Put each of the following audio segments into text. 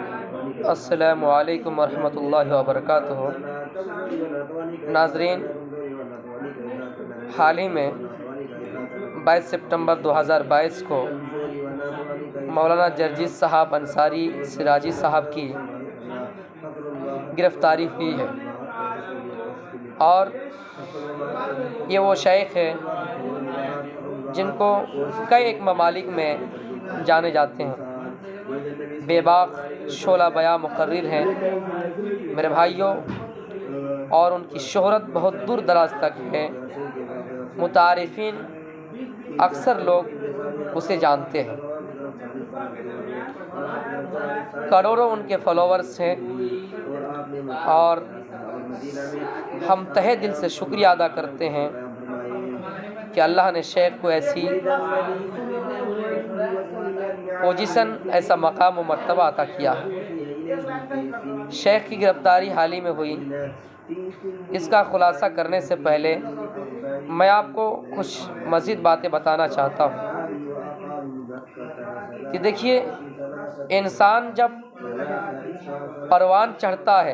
السلام علیکم ورحمۃ اللہ وبرکاتہ۔ ناظرین، حال ہی میں 22 سپتمبر 2022 کو مولانا جرجیت صاحب انصاری سراجی صاحب کی گرفتاری ہوئی ہے، اور یہ وہ شیخ ہے جن کو کئی ایک ممالک میں جانے جاتے ہیں، بے باک شعلہ بیاں مقرر ہیں میرے بھائیوں، اور ان کی شہرت بہت دور دراز تک ہے۔ متعارفین اکثر لوگ اسے جانتے ہیں، کروڑوں ان کے فالوورز ہیں، اور ہم تہہ دل سے شکریہ ادا کرتے ہیں کہ اللہ نے شیخ کو ایسی پوزیشن، ایسا مقام و مرتبہ عطا کیا ہے۔ شیخ کی گرفتاری حال ہی میں ہوئی، اس کا خلاصہ کرنے سے پہلے میں آپ کو کچھ مزید باتیں بتانا چاہتا ہوں کہ دیکھیے، انسان جب پروان چڑھتا ہے،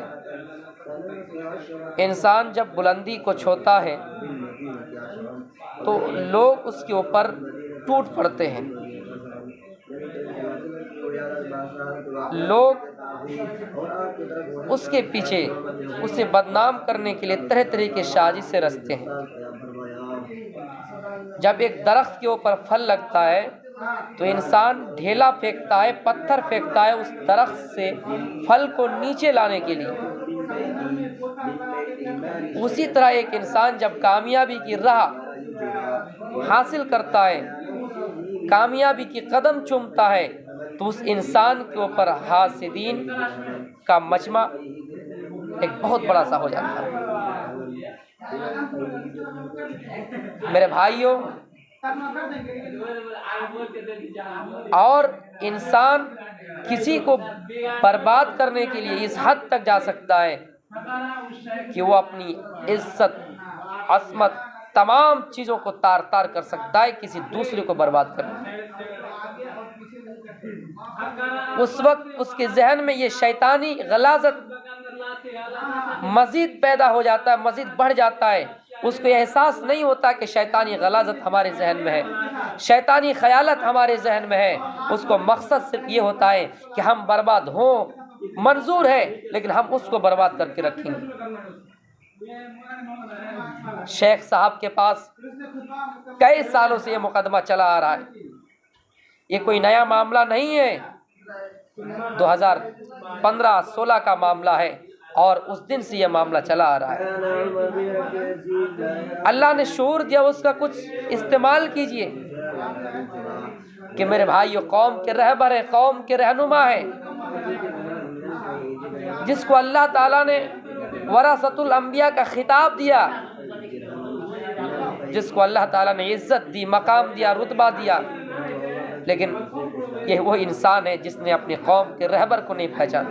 انسان جب بلندی کو چھوتا ہے تو لوگ اس کے اوپر ٹوٹ پڑتے ہیں، لوگ اس کے پیچھے اسے بدنام کرنے کے لیے طرح طرح کے سازشیں رچتے ہیں۔ جب ایک درخت کے اوپر پھل لگتا ہے تو انسان ڈھیلا پھینکتا ہے، پتھر پھینکتا ہے اس درخت سے پھل کو نیچے لانے کے لیے۔ اسی طرح ایک انسان جب کامیابی کی راہ حاصل کرتا ہے، کامیابی کی قدم چومتا ہے، تو اس انسان کے اوپر حاسدین کا مجمع ایک بہت بڑا سا ہو جاتا ہے۔ میرے بھائیوں، اور انسان کسی کو برباد کرنے کے لیے اس حد تک جا سکتا ہے کہ وہ اپنی عزت، عصمت، تمام چیزوں کو تار تار کر سکتا ہے کسی دوسرے کو برباد کرنے۔ اس وقت اس کے ذہن میں یہ شیطانی غلاظت مزید پیدا ہو جاتا ہے، مزید بڑھ جاتا ہے۔ اس کو احساس نہیں ہوتا کہ شیطانی غلاظت ہمارے ذہن میں ہے، شیطانی خیالت ہمارے ذہن میں ہے۔ اس کو مقصد صرف یہ ہوتا ہے کہ ہم برباد ہوں، منظور ہے، لیکن ہم اس کو برباد کر کے رکھیں گے۔ شیخ صاحب کے پاس کئی سالوں سے یہ مقدمہ چلا آ رہا ہے، یہ کوئی نیا معاملہ نہیں ہے، 2015-16 کا معاملہ ہے، اور اس دن سے یہ معاملہ چلا آ رہا ہے۔ اللہ نے شعور دیا، اس کا کچھ استعمال کیجئے کہ میرے بھائیو، قوم کے رہبر ہے، قوم کے رہنما ہے، جس کو اللہ تعالیٰ نے ورثۃ الانبیاء کا خطاب دیا، جس کو اللہ تعالیٰ نے عزت دی، مقام دیا، رتبہ دیا، لیکن یہ وہ انسان ہے جس نے اپنی قوم کے رہبر کو نہیں پہچانا۔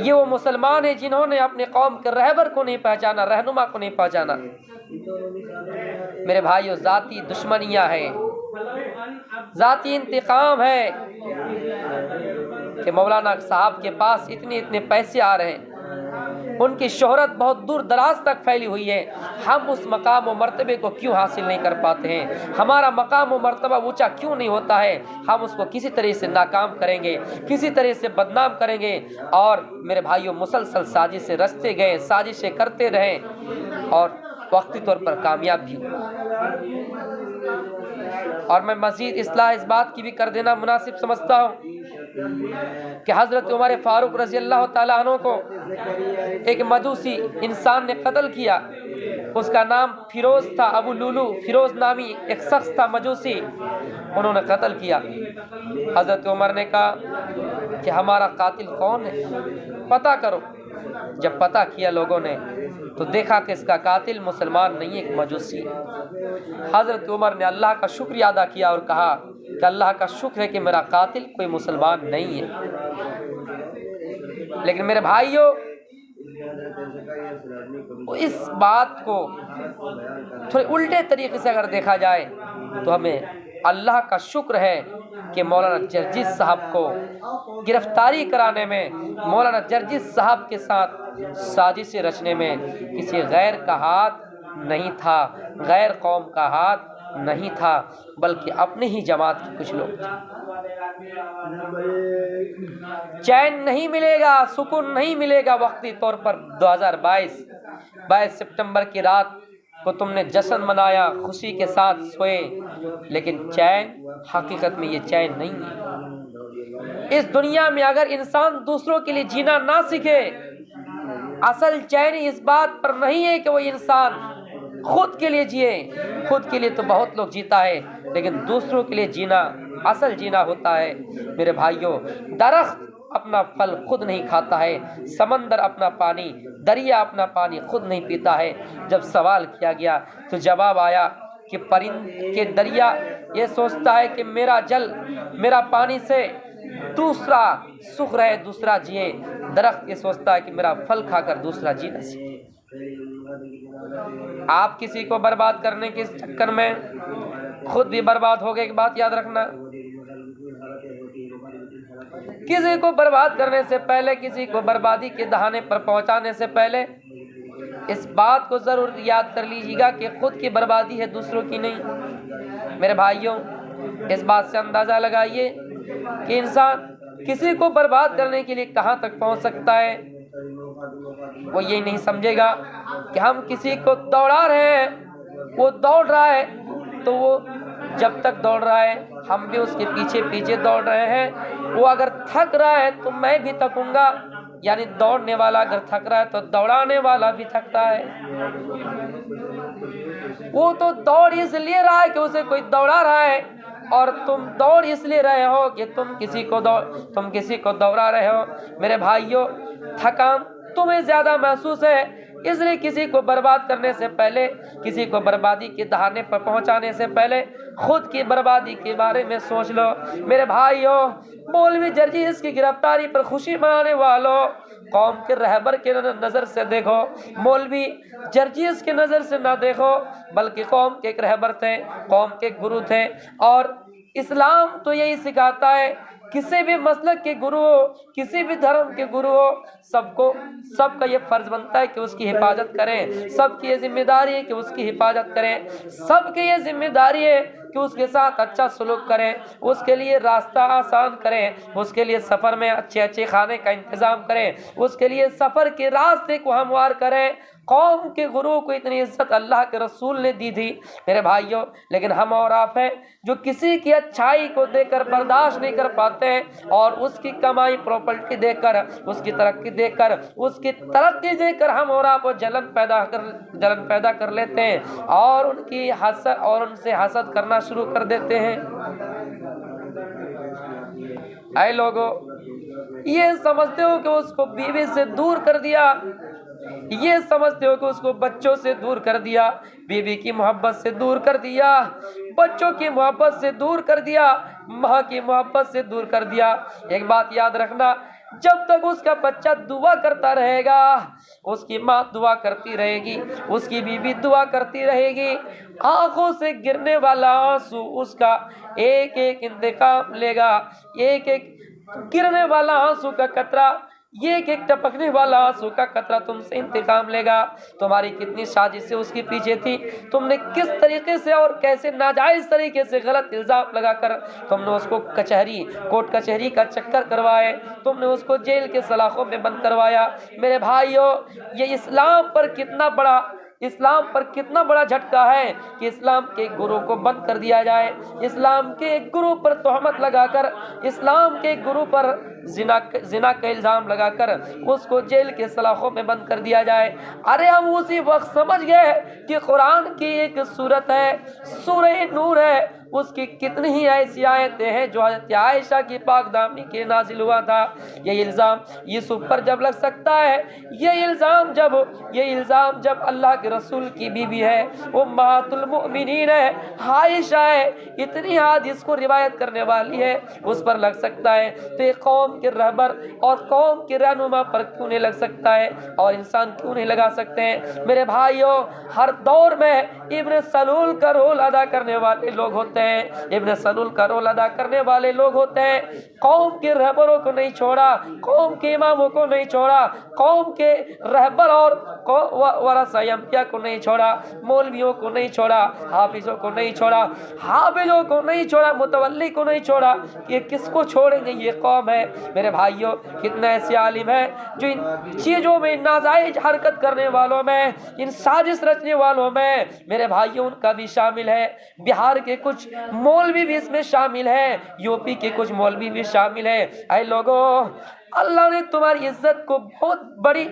یہ وہ مسلمان ہیں جنہوں نے اپنے قوم کے رہبر کو نہیں پہچانا، رہنما کو نہیں پہچانا۔ میرے بھائیو، ذاتی دشمنیاں ہیں، ذاتی انتقام ہے کہ مولانا صاحب کے پاس اتنے پیسے آ رہے ہیں، ان کی شہرت بہت دور دراز تک پھیلی ہوئی ہے، ہم اس مقام و مرتبے کو کیوں حاصل نہیں کر پاتے ہیں؟ ہمارا مقام و مرتبہ اونچا کیوں نہیں ہوتا ہے؟ ہم اس کو کسی طرح سے ناکام کریں گے، کسی طرح سے بدنام کریں گے، اور میرے بھائیوں، مسلسل سازشیں رچتے گئے، سازشیں کرتے رہے، اور وقتی طور پر کامیاب بھی ہوئے۔ اور میں مزید اصلاح اس بات کی بھی کر دینا مناسب سمجھتا ہوں کہ حضرت عمر فاروق رضی اللہ تعالیٰ عنہ کو ایک مجوسی انسان نے قتل کیا، اس کا نام فیروز تھا، ابو لولو فیروز نامی ایک شخص تھا مجوسی، انہوں نے قتل کیا۔ حضرت عمر نے کہا کہ ہمارا قاتل کون ہے، پتہ کرو۔ جب پتہ کیا لوگوں نے تو دیکھا کہ اس کا قاتل مسلمان نہیں، ایک مجوسی ہے۔ حضرت عمر نے اللہ کا شکریہ ادا کیا اور کہا کہ اللہ کا شکر ہے کہ میرا قاتل کوئی مسلمان نہیں ہے۔ لیکن میرے بھائیوں، اس بات کو تھوڑے الٹے طریقے سے اگر دیکھا جائے تو ہمیں اللہ کا شکر ہے کہ مولانا جرجس صاحب کو گرفتاری کرانے میں، مولانا جرجس صاحب کے ساتھ سازش رچنے میں کسی غیر کا ہاتھ نہیں تھا، غیر قوم کا ہاتھ نہیں تھا، بلکہ اپنے ہی جماعت کے کچھ لوگ تھے۔ چین نہیں ملے گا، سکون نہیں ملے گا وقتی طور پر 22 سپتمبر کی رات کو تم نے جشن منایا، خوشی کے ساتھ سوئے، لیکن چین حقیقت میں یہ چین نہیں ہے۔ اس دنیا میں اگر انسان دوسروں کے لیے جینا نہ سیکھے، اصل چین اس بات پر نہیں ہے کہ وہ انسان خود کے لیے جیے۔ خود کے لیے تو بہت لوگ جیتا ہے، لیکن دوسروں کے لیے جینا اصل جینا ہوتا ہے۔ میرے بھائیوں، درخت اپنا پھل خود نہیں کھاتا ہے، سمندر اپنا پانی، دریا اپنا پانی خود نہیں پیتا ہے۔ جب سوال کیا گیا تو جواب آیا کہ دریا یہ سوچتا ہے کہ میرا جل، میرا پانی سے دوسرا سکھ رہے، دوسرا جیے۔ درخت یہ سوچتا ہے کہ میرا پھل کھا کر دوسرا جینا سیکھے۔ آپ کسی کو برباد کرنے کے چکر میں خود بھی برباد ہو گئے، کی بات یاد رکھنا۔ کسی کو برباد کرنے سے پہلے، کسی کو بربادی کے دہانے پر پہنچانے سے پہلے اس بات کو ضرور یاد کر لیجیے گا کہ خود کی بربادی ہے، دوسروں کی نہیں۔ میرے بھائیوں، اس بات سے اندازہ لگائیے کہ انسان کسی کو برباد کرنے کے لیے کہاں تک پہنچ سکتا ہے۔ وہ یہ نہیں سمجھے گا کہ ہم کسی کو دوڑا رہے ہیں، وہ دوڑ رہا ہے تو وہ جب تک دوڑ رہا ہے ہم بھی اس کے پیچھے پیچھے دوڑ رہے ہیں۔ وہ اگر تھک رہا ہے تو میں بھی تھکوں گا، یعنی دوڑنے والا اگر تھک رہا ہے تو دوڑانے والا بھی تھکتا ہے۔ وہ تو دوڑ اس لیے رہا ہے کہ اسے کوئی دوڑا رہا ہے، اور تم دوڑ اس لیے رہے ہو کہ تم کسی کو دوڑا رہے ہو۔ میرے بھائیوں، تھکان تمہیں زیادہ محسوس ہے، اس لیے کسی کو برباد کرنے سے پہلے، کسی کو بربادی کے دہانے پر پہنچانے سے پہلے خود کی بربادی کے بارے میں سوچ لو۔ میرے بھائیوں، مولوی جرجس کی گرفتاری پر خوشی منانے والوں، قوم کے رہبر کے نظر سے دیکھو، مولوی جرجس کے نظر سے نہ دیکھو، بلکہ قوم کے ایک رہبر تھے، قوم کے گرو تھے۔ اور اسلام تو یہی سکھاتا ہے، کسی بھی مسلک کے گرو ہو، کسی بھی دھرم کے گرو ہو، سب کا یہ فرض بنتا ہے کہ اس کی حفاظت کریں، سب کی یہ ذمہ داری ہے کہ اس کی حفاظت کریں، سب کی یہ ذمہ داری ہے کہ اس کے ساتھ اچھا سلوک کریں، اس کے لیے راستہ آسان کریں، اس کے لیے سفر میں اچھے کھانے کا انتظام کریں، اس کے لیے سفر کے راستے کو ہموار کریں۔ قوم کے گروہ کو اتنی عزت اللہ کے رسول نے دی تھی میرے بھائیوں، لیکن ہم اور آپ ہیں جو کسی کی اچھائی کو دیکھ کر برداشت نہیں کر پاتے ہیں، اور اس کی کمائی پراپرٹی دیکھ کر، اس کی ترقی دیکھ کر، اس کی ترقی دیکھ کر ہم اور آپ جلن پیدا کر لیتے ہیں، اور ان سے حسد کرنا شروع کر دیتے ہیں۔ اے لوگو، یہ سمجھتے ہو کہ اس کو بیوی سے دور کر دیا، یہ سمجھتے ہو کہ اس کو بچوں سے دور کر دیا، بیوی کی محبت سے دور کر دیا، بچوں کی محبت سے دور کر دیا، ماں کی محبت سے دور کر دیا۔ ایک بات یاد رکھنا، جب تک اس کا بچہ دعا کرتا رہے گا، اس کی ماں دعا کرتی رہے گی، اس کی بیوی دعا کرتی رہے گی، آنکھوں سے گرنے والا آنسو اس کا ایک ایک انتقام لے گا، ایک ایک گرنے والا آنسو کا قطرہ، ایک ایک ٹپکنے والا آنسو کا قطرہ تم سے انتقام لے گا۔ تمہاری کتنی سازشیں اس کے پیچھے تھی، تم نے کس طریقے سے اور کیسے ناجائز طریقے سے غلط الزام لگا کر تم نے اس کو کورٹ کچہری کا چکر کروائے، تم نے اس کو جیل کے سلاخوں میں بند کروایا۔ میرے بھائیوں، یہ اسلام پر کتنا بڑا جھٹکا ہے کہ اسلام کے گرو کو بند کر دیا جائے، اسلام کے گرو پر تہمت لگا کر، اسلام کے گرو پر زنا کا الزام لگا کر اس کو جیل کے سلاخوں میں بند کر دیا جائے۔ ارے ہم اسی وقت سمجھ گئے کہ قرآن کی ایک سورت ہے، سورہ نور ہے، اس کی کتنی ہی ایسی آیتیں ہیں جو حضرت عائشہ کی پاک دامنی کے نازل ہوا تھا۔ یہ الزام یوسف پر جب لگ سکتا ہے، یہ الزام جب اللہ کے رسول کی بیوی ہے، امہات المؤمنین ہے، عائشہ ہے، اتنی حدیث کو روایت کرنے والی ہے، اس پر لگ سکتا ہے، تو یہ قوم کے رہبر اور قوم کے رہنما پر کیوں نہیں لگ سکتا ہے، اور انسان کیوں نہیں لگا سکتے ہیں؟ میرے بھائیوں، ہر دور میں ابن سلول کا رول ادا کرنے والے لوگ ہوتے ہیں, ابن سلول کا رول ادا کرنے والے لوگ ہوتے ہیں. قوم کے رہبروں کو نہیں چھوڑا, قوم کے اماموں کو نہیں چھوڑا, قوم کے رہبر اور ورثہ انبیاء کو نہیں چھوڑا, مولویوں کو نہیں چھوڑا, حافظوں کو نہیں چھوڑا, حافظوں کو نہیں چھوڑا, متولی کو نہیں چھوڑا. یہ کس کو چھوڑیں گے؟ یہ قوم ہے. میرے بھائیوں, کتنے ایسے عالم ہیں جو ان چیزوں میں, ناجائز حرکت کرنے والوں میں, ان سازش رچنے والوں میں, میرے بھائیوں ان کا بھی شامل ہے. بہار کے کچھ مولوی بھی اس میں شامل ہیں, یو پی کے کچھ مولوی بھی شامل ہیں. اے لوگوں, اللہ نے تمہاری عزت کو بہت بڑی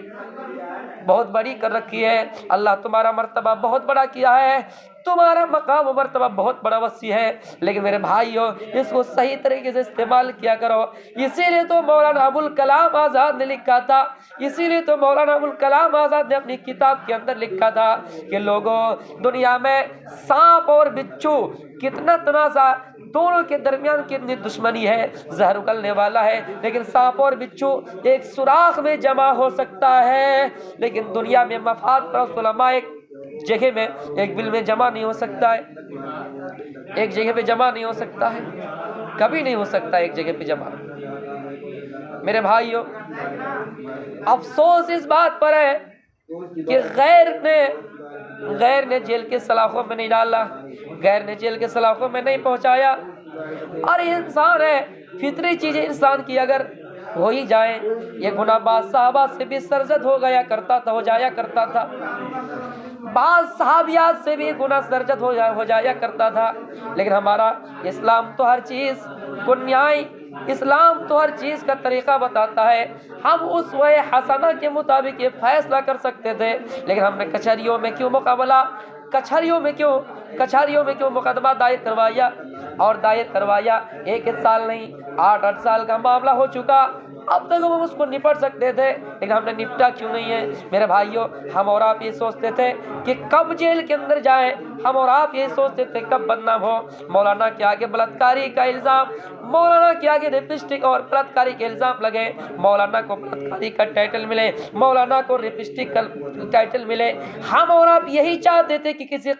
کر رکھی ہے. اللہ تمہارا مرتبہ بہت بڑا کیا ہے, تمہارا مقام و مرتبہ بہت بڑا وسیع ہے. لیکن میرے بھائیوں, اس کو صحیح طریقے سے استعمال کیا کرو. اسی لیے تو مولانا ابوالکلام آزاد نے لکھا تھا, اسی لیے تو مولانا ابوالکلام آزاد نے اپنی کتاب کے اندر لکھا تھا کہ لوگوں, دنیا میں سانپ اور بچھو کتنا تنازع, دونوں کے درمیان کتنی دشمنی ہے, زہر اگلنے والا ہے, لیکن سانپ اور بچھو ایک سوراخ میں جمع ہو سکتا ہے, لیکن دنیا میں مفاد پرست علماء ایک جگہ میں, ایک بل میں جمع نہیں ہو سکتا ہے. ایک جگہ پہ جمع نہیں ہو سکتا ہے, کبھی نہیں ہو سکتا ایک جگہ پہ جمع. میرے بھائیوں, افسوس اس بات پر ہے کہ غیر نے جیل کے سلاخوں میں نہیں ڈالا, غیر نے جیل کے سلاخوں میں نہیں پہنچایا. اور یہ انسان ہے, فطری چیزیں انسان کی اگر ہو ہی جائیں, یہ گناہ بعض صحابہ سے بھی سرزد ہو جایا کرتا تھا, بعض صحابیات سے بھی گناہ سرزد ہو جایا کرتا تھا. لیکن ہمارا اسلام تو ہر چیز کو نیائی, اسلام تو ہر چیز کا طریقہ بتاتا ہے. ہم اسوہ حسنہ کے مطابق یہ فیصلہ کر سکتے تھے, لیکن ہم نے کچہریوں میں کیوں مقدمہ دائر کروایا. 1 سال نہیں, 8 سال کا معاملہ ہو چکا. اب تک ہم اس کو نپٹ سکتے تھے, لیکن ہم نے نپٹا کیوں نہیں ہے؟ میرے بھائیوں, ہم اور آپ یہ سوچتے تھے کہ کب جیل کے اندر جائیں, ہم اور آپ یہ سوچتے تھے کب بدنام ہو. مولانا کے آگے بلاత్కాری کا الزام, مولانا کے آگے ریپسٹک اور بلاత్కాری کے الزام لگے, مولانا کو بلاత్కాری کا ٹائٹل ملے, مولانا کو ریپسٹک کا ٹائٹل ملے. ہم اور آپ یہی چاہتے تھے کہ کسی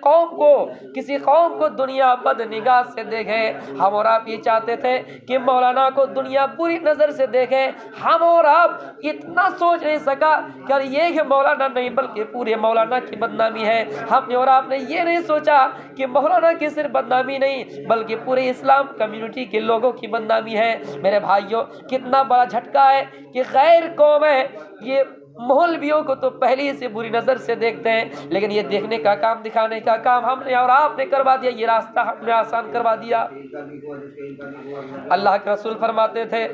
قوم کو دنیا بد نگاہ سے دیکھے. ہم اور آپ یہ چاہتے تھے کہ مولانا کو دنیا بری نظر سے دیکھے. ہم اور آپ اتنا سوچ نہیں سکا کہ یہ مولانا نہیں بلکہ پورے مولانا کی بدنامی ہے. ہم نے اور آپ نے یہ نہیں سوچا کہ مولانا کی صرف بدنامی نہیں بلکہ پورے اسلام کمیونٹی کے لوگوں کی بدنامی ہے. میرے بھائیوں, کتنا بڑا جھٹکا ہے کہ غیر قوم ہے, یہ مولویوں کو تو پہلے سے بری نظر سے دیکھتے ہیں, لیکن یہ دیکھنے کا کام, دکھانے کا کام ہم نے اور آپ نے کروا دیا. یہ راستہ ہم نے آسان کروا دیا. اللہ کے رسول فرماتے تھے,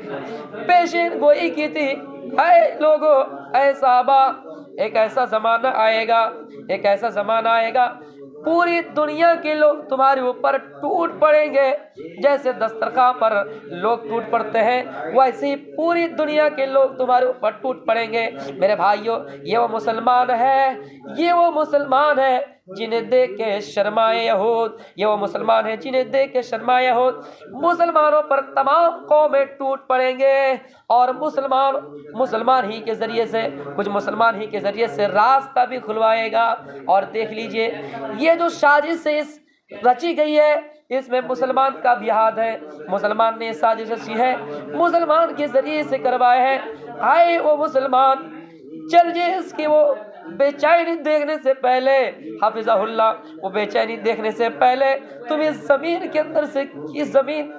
پیشین گوئی کی تھی, اے لوگو, اے صحابہ, ایک ایسا زمانہ آئے گا پوری دنیا کے لوگ تمہارے اوپر ٹوٹ پڑیں گے. جیسے دسترخوان پر لوگ ٹوٹ پڑتے ہیں, ویسے ہی پوری دنیا کے لوگ تمہارے اوپر ٹوٹ پڑیں گے. میرے بھائیوں, یہ وہ مسلمان ہے جنہیں دیکھ کے شرمائے یہود, یہ وہ مسلمان ہیں جنہیں دیکھ کے شرمائے یہود. مسلمانوں پر تمام قومیں ٹوٹ پڑیں گے, اور مسلمان ہی کے ذریعے سے راستہ بھی کھلوائے گا. اور دیکھ لیجئے, یہ جو سازش سے رچی گئی ہے, اس میں مسلمان کا بھی ہاتھ ہے. مسلمان نے سازش رچی ہے, مسلمان کے ذریعے سے کروائے ہیں. آئے وہ مسلمان, چلیے اس کی وہ بے چینی دیکھنے سے پہلے, حافظہ اللہ, وہ بے چینی دیکھنے سے پہلے تم اس زمین کے اندر سے اس زمین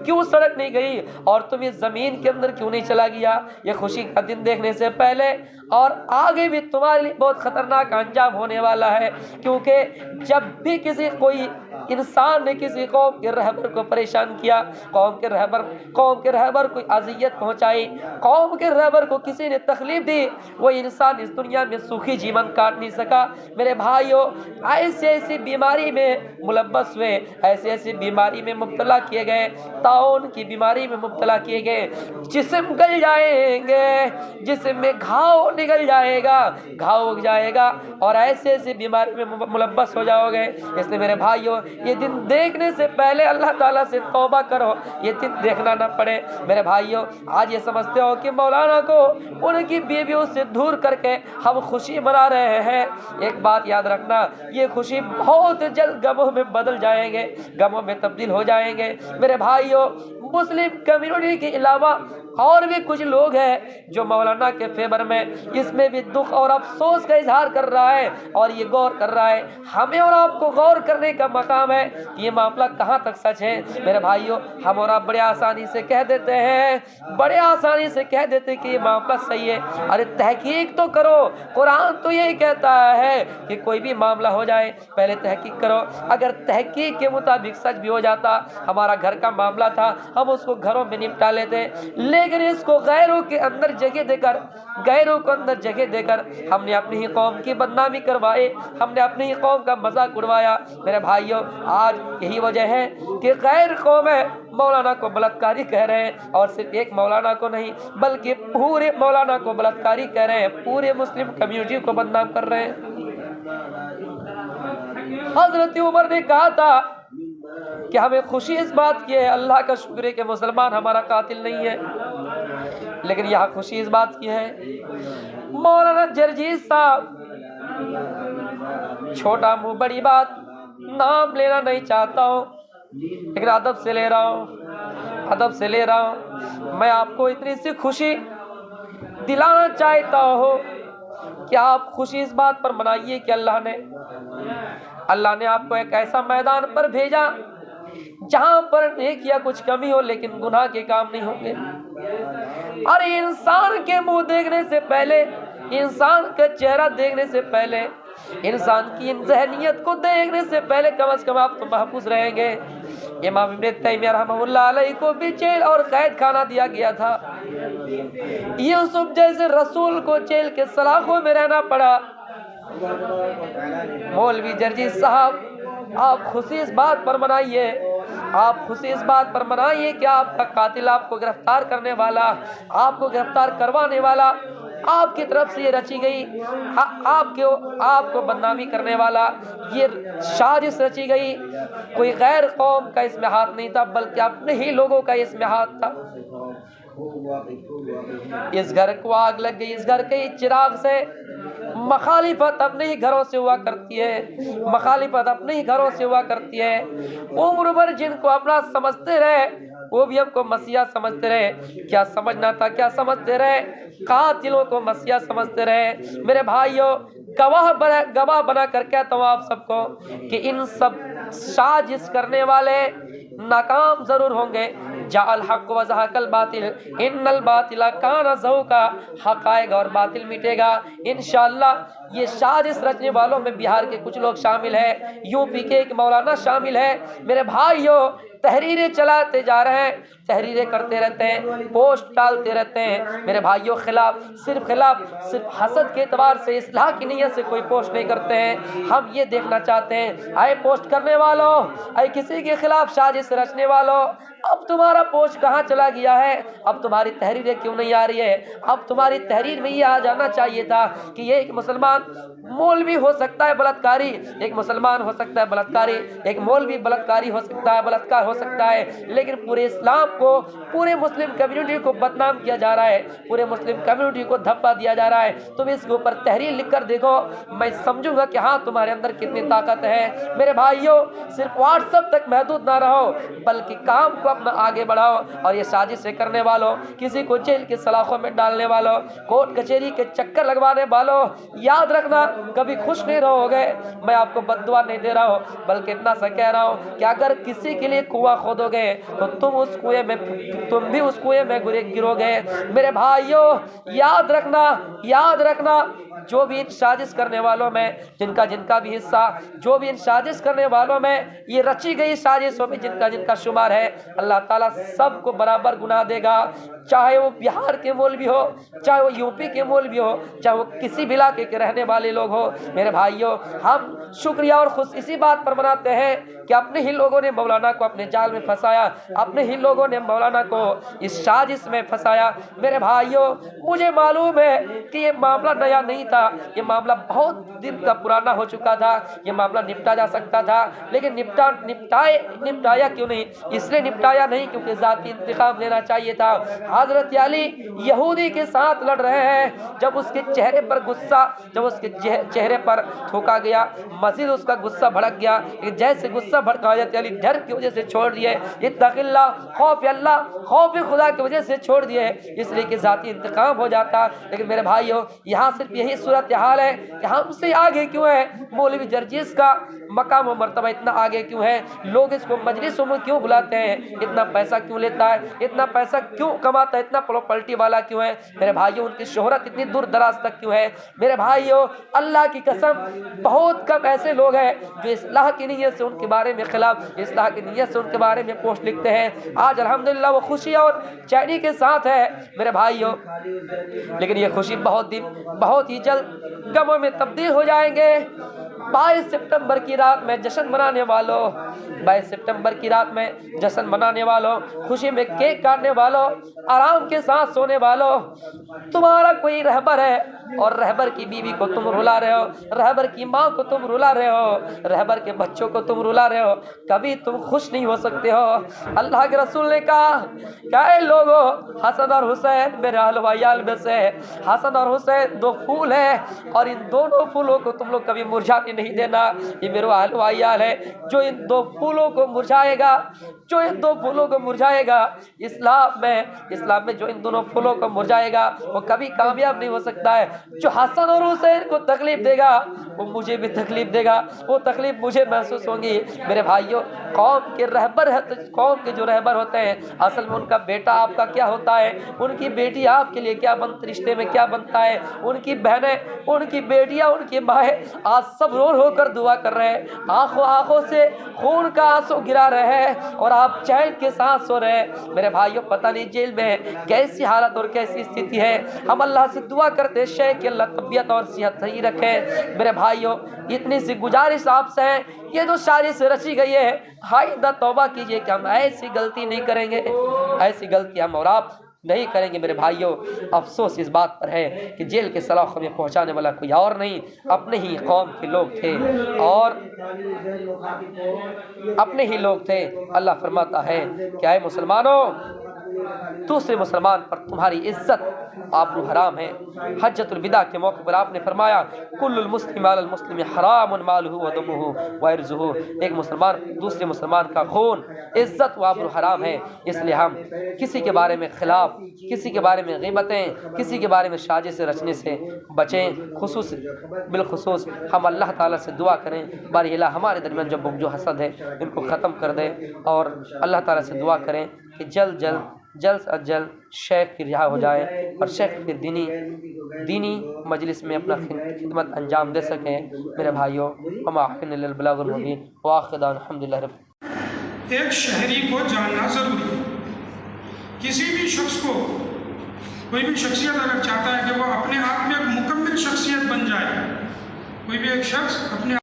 کیوں سڑک نہیں گئی, اور تم اس زمین کے اندر کیوں نہیں چلا گیا, یہ خوشی کا دن دیکھنے سے پہلے. اور آگے بھی تمہارے لیے بہت خطرناک انجام ہونے والا ہے, کیونکہ جب بھی کوئی انسان نے کسی قوم کے رہبر کو پریشان کیا, قوم کے رہبر کو اذیت پہنچائی, قوم کے رہبر کو کسی نے تکلیف دی, وہ انسان اس دنیا میں سوکھی جیون کاٹ نہیں سکا. میرے بھائیوں, ایسی بیماری میں ملبس ہوئے, ایسی بیماری میں مبتلا کیے گئے, طاعون کی بیماری میں مبتلا کیے گئے, جسم گل جائیں گے, جسم میں گھاؤ نکل جائے گا, گھاؤ اگ جائے گا, اور ایسی بیماری میں ملبس ہو جاؤ گے. اس لیے میرے بھائیوں, یہ دن دیکھنے سے پہلے اللہ تعالیٰ سے توبہ کرو، یہ دن دیکھنا نہ پڑے۔ میرے بھائیوں، آج یہ سمجھتے ہو کہ مولانا کو ان کی بیویوں سے دور کر کے ہم خوشی منا رہے ہیں، ایک بات یاد رکھنا، یہ خوشی بہت جلد غموں میں بدل جائیں گے، غموں میں تبدیل ہو جائیں گے۔ میرے بھائیوں، مسلم کمیونٹی کے علاوہ اور بھی کچھ لوگ ہیں جو مولانا کے فیور میں اس میں بھی دکھ اور افسوس کا اظہار کر رہا ہے اور یہ غور کر رہا ہے۔ ہمیں اور آپ کو غور کرنے کا مقام ہے کہ یہ معاملہ کہاں تک سچ ہے۔ میرے بھائیوں، ہم اور آپ بڑے آسانی سے کہہ دیتے ہیں، بڑے آسانی سے کہہ دیتے کہ یہ معاملہ صحیح ہے۔ ارے تحقیق تو کرو، قرآن تو یہی کہتا ہے کہ کوئی بھی معاملہ ہو جائے پہلے تحقیق کرو۔ اگر تحقیق کے مطابق سچ بھی ہو جاتا، ہمارا گھر کا معاملہ تھا، ہم اس کو گھروں میں نپٹا لیتے، لیکن اس کو غیروں کے اندر جگہ دے کر، غیروں کو اندر جگہ دے کر ہم نے اپنی ہی قوم کی بدنامی کروائی، ہم نے اپنی ہی قوم کا مذاق اڑوایا۔ میرے بھائیوں، آج یہی وجہ ہے کہ غیر قوم ہے مولانا کو بلاتکاری کہہ رہے ہیں، اور صرف ایک مولانا کو نہیں بلکہ پورے مولانا کو بلاتکاری کہہ رہے ہیں، پورے مسلم کمیونٹی کو بدنام کر رہے ہیں۔ حضرت عمر نے کہا تھا کہ ہمیں خوشی اس بات کی ہے، اللہ کا شکر ہے کہ مسلمان ہمارا قاتل نہیں ہے، لیکن یہاں خوشی اس بات کی ہے مولانا جرجیت صاحب، چھوٹا منہ بڑی بات، نام لینا نہیں چاہتا ہوں لیکن ادب سے لے رہا ہوں، ادب سے لے رہا ہوں۔ میں آپ کو اتنی سی خوشی دلانا چاہتا ہوں کہ آپ خوشی اس بات پر منائیے کہ اللہ نے آپ کو ایک ایسا میدان پر بھیجا جہاں پر نیکیاں کچھ کمی ہو لیکن گناہ کے کام نہیں ہوں گے۔ اور انسان کے منہ دیکھنے سے پہلے، انسان کا چہرہ دیکھنے سے پہلے، انسان کی ذہنیت کو دیکھنے سے پہلے کم از کم آپ تو محفوظ رہیں گے۔ امام ابن تیمیہ رحمہ اللہ علیہ کو بھی جیل اور قید خانہ دیا گیا تھا، یوسف جیسے رسول کو جیل کے سلاخوں میں رہنا پڑا۔ مولوی جرجیت صاحب، آپ خوشی اس بات پر منائیے، آپ خوشی اس بات پر منائیے کہ آپ کا قاتل، آپ کو گرفتار کرنے والا، آپ کو گرفتار کروانے والا، آپ کی طرف سے یہ رچی گئی، آپ کو بدنامی کرنے والا یہ سازش رچی گئی، کوئی غیر قوم کا اس میں ہاتھ نہیں تھا بلکہ اپنے ہی لوگوں کا اس میں ہاتھ تھا۔ اس گھر کو آگ لگ گئی، اس گھر کے چراغ سے مخالفت اپنے ہی گھروں سے ہوا کرتی ہے، مخالفت اپنے ہی گھروں سے ہوا کرتی ہے۔ عمر بھر جن کو اپنا سمجھتے رہے وہ بھی ہم کو مسیحا سمجھتے رہے، کیا سمجھنا تھا کیا سمجھتے رہے، قاتلوں کو مسیحا سمجھتے رہے۔ میرے بھائیوں، گواہ بنا کر کہتا ہوں آپ سب کو کہ ان سب سازش کرنے والے ناکام ضرور ہوں گے۔ جاء الحق وزهق الباطل ان الباطل کان زهوقا، حق آئے گا اور باطل مٹے گا انشاءاللہ۔ یہ سازش رچنے والوں میں بہار کے کچھ لوگ شامل ہیں، یو پی کے ایک مولانا شامل ہے۔ میرے بھائیوں، تحریریں چلاتے جا رہے ہیں، تحریریں کرتے رہتے ہیں، پوسٹ ڈالتے رہتے ہیں۔ میرے بھائیوں، صرف حسد کے اعتبار سے، اصلاح کی نیت سے کوئی پوسٹ نہیں کرتے ہیں۔ ہم یہ دیکھنا چاہتے ہیں، اے پوسٹ کرنے والوں، اے کسی کے خلاف سازش رچنے والوں، اب تمہارا پوسٹ کہاں چلا گیا ہے؟ اب تمہاری تحریریں کیوں نہیں آ رہی ہے؟ اب تمہاری تحریر میں یہ آ جانا چاہیے تھا کہ یہ ایک مسلمان مولوی ہو سکتا ہے بلاತ್ಕಾری، ایک مسلمان ہو سکتا ہے بلاತ್ಕಾری، ایک مولوی بلاತ್ಕಾری ہو سکتا ہے، بلاತ್کار ہو سکتا ہے، لیکن پورے اسلام کو، پورے مسلم کمیونٹی کو بدنام کیا جا رہا ہے، پورے مسلم کمیونٹی کو دھپا دیا جا رہا ہے۔ تم اس کے اوپر تحریر لکھ کر دیکھو، میں سمجھوں گا کہ ہاں تمہارے اندر کتنی طاقت ہے۔ میرے بھائیوں، صرف واٹس ایپ تک محدود نہ رہو بلکہ کام کو اپنا آگے بڑھاؤ۔ اور یہ سازشیں کرنے والوں، کسی کو جیل کے سلاخوں میں ڈالنے والوں، کورٹ کچہری کے چکر لگوانے والوں، یاد رکھنا کبھی خوش نہیں رہو گے۔ میں آپ کو بد دعا نہیں دے رہا ہوں بلکہ اتنا سا کہہ رہا ہوں کہ اگر کسی کے لیے کنواں کھودو گے تو تم بھی اس کنویں میں گرو گے۔ میرے بھائیوں، یاد رکھنا جو بھی ان سازش کرنے والوں میں جن کا بھی حصہ، جو بھی ان سازش کرنے والوں میں یہ رچی گئی سازشوں میں جن کا شمار ہے، اللہ تعالیٰ سب کو برابر گناہ دے گا، چاہے وہ بہار کے مولوی ہو، چاہے وہ یو پی کے مولوی ہو، چاہے وہ کسی بھی علاقے کے رہنے والے لوگ ہو۔ میرے بھائیوں، ہم شکریہ اور خوش اسی بات پر مناتے ہیں کہ اپنے ہی لوگوں نے مولانا کو اپنے جال میں پھنسایا، اپنے ہی لوگوں نے مولانا کو اس سازش میں پھنسایا۔ میرے بھائیوں، مجھے معلوم ہے کہ یہ معاملہ نیا نہیں تھا، یہ معاملہ بہت دن کا پرانا ہو چکا تھا، یہ معاملہ نپٹا جا سکتا تھا، لیکن نپٹایا کیوں نہیں؟ اس لیے نپٹایا نہیں کیونکہ ذاتی انتقام لینا چاہیے تھا۔ حضرت علی یہودی کے ساتھ لڑ رہے ہیں، جب اس کے چہرے پر غصہ، جب اس کے چہرے پر تھوکا گیا، مزید اس کا غصہ بھڑک گیا، جیسے غصہ بھڑکا حضرت علی ڈر کی وجہ سے چھوڑ دیے، اتق اللہ، خوف خدا کی وجہ سے چھوڑ دیے، اس لیے کہ ذاتی انتقام ہو جاتا۔ لیکن میرے بھائیوں، یہاں صرف یہی صورتحال ہے کہ ہم سے آگے کیوں ہے مولوی جرجیس کا مقام و مرتبہ اتنا آگے کیوں ہے؟ لوگ اس کو مجلسوں میں کیوں بلاتے ہیں؟ اتنا پیسہ کیوں لیتا ہے؟ اتنا پیسہ کیوں کماتا ہے؟ اتنا پراپرٹی والا کیوں ہے؟ میرے بھائیوں، ان کی شہرت اتنی دور دراز تک کیوں ہے؟ میرے بھائیوں، اللہ کی قسم بہت کم ایسے لوگ ہیں جو اصلاح کی نیت سے ان کے بارے میں خلاف، اصلاح کی نیت سے ان کے بارے میں پوسٹ لکھتے ہیں۔ آج الحمدللہ وہ خوشی اور چینی کے ساتھ ہے میرے بھائیوں، لیکن یہ خوشی بہت ہی جلد غموں میں تبدیل ہو جائیں گے۔ 22 سپتمبر کی رات میں جشن منانے والوں، 22 سپتمبر کی رات میں جشن منانے والوں، خوشی میں کیک کاٹنے والوں، آرام کے ساتھ سونے والوں، تمہارا کوئی رہبر ہے اور رہبر کی بیوی کو تم رلا رہے ہو، رہبر کی ماں کو تم رلا رہے ہو، رہبر کے بچوں کو تم رلا رہے ہو، کبھی تم خوش نہیں ہو سکتے ہو۔ اللہ کے رسول نے کہا کہ اے لوگو، حسن اور حسین میرے اہل و عیال میں سے، حسن اور حسین دو پھول ہیں اور ان دونوں پھولوں کو تم لوگ کبھی مرجھانے نہیں دینا، یہ میرے اہل و عیال ہے۔ جو ان دو پھولوں کو مرجھائے گا، جو ان دو پھولوں کو مرجھائے گا، اسلام میں جو ان دونوں پھولوں کو مرجھائے گا وہ کبھی کامیاب نہیں ہو سکتا ہے۔ جو حسن اور حسین کو تکلیف دے گا وہ مجھے بھی تکلیف دے گا، وہ تکلیف مجھے محسوس ہوگی۔ میرے بھائیوں، قوم کے رہبر ہے، قوم کے جو رہبر ہوتے ہیں، اصل میں ان کا بیٹا آپ کا کیا ہوتا ہے، ان کی بیٹی آپ کے لیے کیا رشتے میں کیا بنتا ہے، ان کی بہنیں، ان کی بیٹیاں، ان کی مائیں آج سب رو کر دعا کر رہے ہیں، آنکھوں سے خون کا آنسو گرا رہے ہیں اور آپ چین کے ساتھ سو رہے ہیں۔ میرے بھائیوں، پتہ نہیں جیل میں کیسی حالت اور کیسی استھتی ہے۔ ہم اللہ سے دعا کرتے شیخ کہ اللہ طبیعت اور صحت صحیح رکھے۔ میرے بھائیوں، اتنی سی گزارش آپ سے ہے، یہ جو سازش رچی گئی ہے، آئندہ توبہ کیجئے کہ ہم ایسی غلطی نہیں کریں گے، ایسی غلطی ہم اور آپ نہیں کریں گے۔ میرے بھائیوں، افسوس اس بات پر ہے کہ جیل کے سلاخوں میں پہنچانے والا کوئی اور نہیں، اپنے ہی قوم کے لوگ تھے اور اپنے ہی لوگ تھے۔ اللہ فرماتا ہے کہ اے مسلمانوں، دوسرے مسلمان پر تمہاری عزت آبرو حرام ہے۔ حجۃ الوداع کے موقع پر آپ نے فرمایا کل المسلم علی المسلم حرام مالہ و دمہ و عرضہ، ایک مسلمان دوسرے مسلمان کا خون، عزت و آبرو حرام ہے۔ اس لیے ہم کسی کے بارے میں خلاف، کسی کے بارے میں غیبتیں، کسی کے بارے میں سازش رچنے سے بچیں۔ بالخصوص ہم اللہ تعالیٰ سے دعا کریں باری الہ ہمارے درمیان جو بغض و حسد ہے ان کو ختم کر دے، اور اللہ تعالیٰ سے دعا کریں کہ جلد از جلد شیخ کی رہا ہو جائے اور شیخ کی دینی مجلس میں اپنا خدمت انجام دے سکیں۔ میرے بھائیوں، وما علینا الا البلاغ المبین وآخر دعوانا الحمدللہ رب۔ ایک شہری کو جاننا ضروری ہے۔ کسی بھی شخص کو، کوئی بھی شخصیت اگر چاہتا ہے کہ وہ اپنے آپ میں ایک مکمل شخصیت بن جائے، کوئی بھی ایک شخص اپنے